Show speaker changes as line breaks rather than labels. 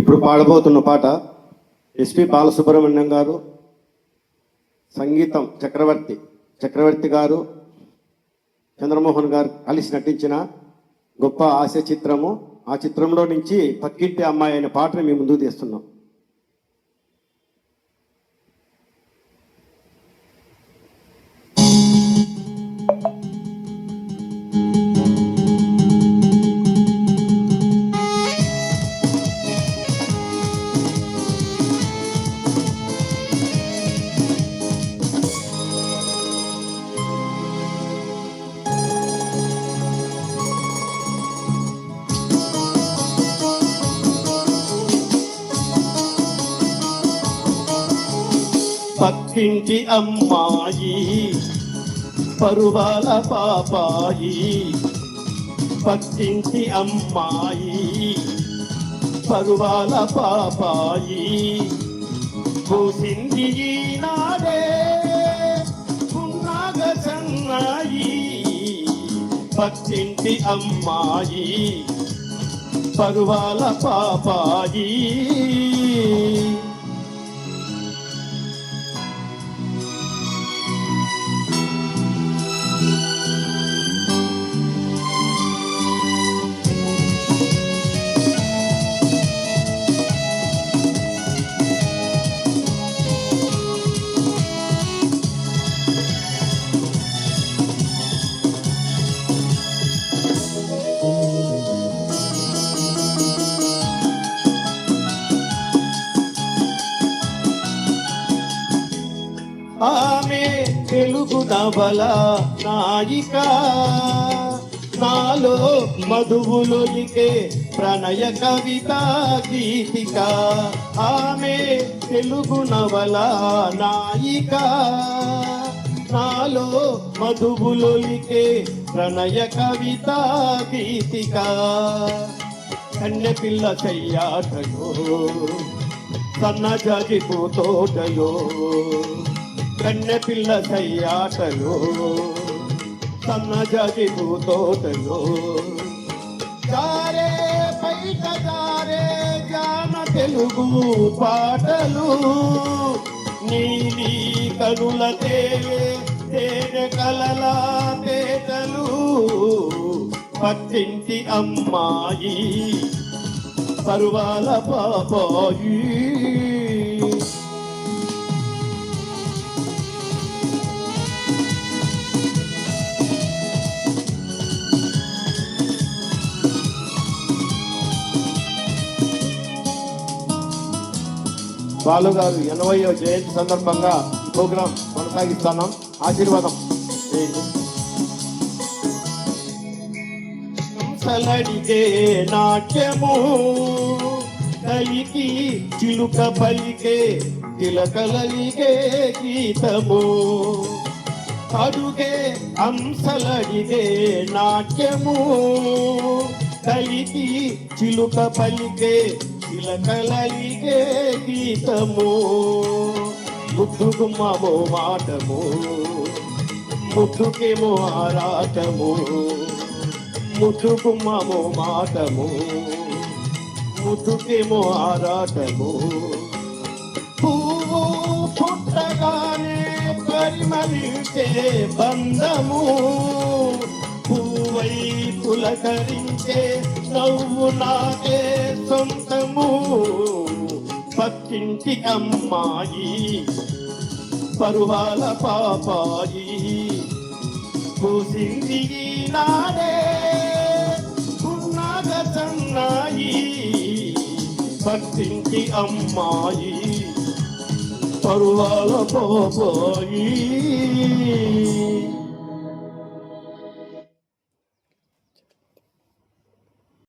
ఇప్పుడు పాడబోతున్న పాట ఎస్పి బాలసుబ్రహ్మణ్యం గారు, సంగీతం చక్రవర్తి గారు, చంద్రమోహన్ గారు కలిసి నటించిన గొప్ప హాస్య చిత్రము. ఆ చిత్రంలో నుంచి పక్కింటి అమ్మాయి అనే పాటను మేము ముందుకు తీస్తున్నాం. పక్కింటి అమ్మాయి పరువాల పాపాయి, పక్కింటి అమ్మాయి పరువాల పాపాయి, పూసింది ఈనాడే పున్నాగ సన్నాయి. పక్కింటి అమ్మాయి పరువాల పాపాయి. ఆమె తెలుగు నవల నాయిక, నాలో మధువులొలికే ప్రణయ కవిత గీతిక. ఆమె తెలుగు నవల నాయిక, నాలో మధువులొలికే ప్రణయ కవిత గీతిక. కన్నె పిల్ల చెయ్యాటలో సన్నజాజి పూతోటలో, కన్నె పిల్ల సయ్యాటలో సన్నజాజి పూతోటలో, జారే బయట జారే జాన తెలుగు పాటలు, నీలి కనుల తేనె కలల తేటలు. పక్కింటి అమ్మాయి పరువాల పాపాయి. బాలుగారు 80వ జయంతి సందర్భంగా ప్రోగ్రాం కొనసాగిస్తున్నాం. ఆశీర్వాదం. కంసలడిగే నాట్యము కలికి చిలుక పలికే తిలకలలిగే గీతము, అడుగే అంశలడిగే నాట్యము కలికి చిలుక పలికే తిలకలలిగే గీతము. ముద్దుగుమ్మమో మాటము ముద్దుకేమో ఆరాటము, ముద్దుగుమ్మమో మాటము ముద్దుకేమో ఆరాటము. పువ్వు పుట్టగానే పరిమళించే బంధము, పువ్వై పులకరించే నవ్వు నాకే సొంతము. పక్కింటి అమ్మాయి పరువాల పాపాయి, పూసింది నాడే పున్నాగ సన్నాయి. పక్కింటి అమ్మాయి పరువాల పాపాయి.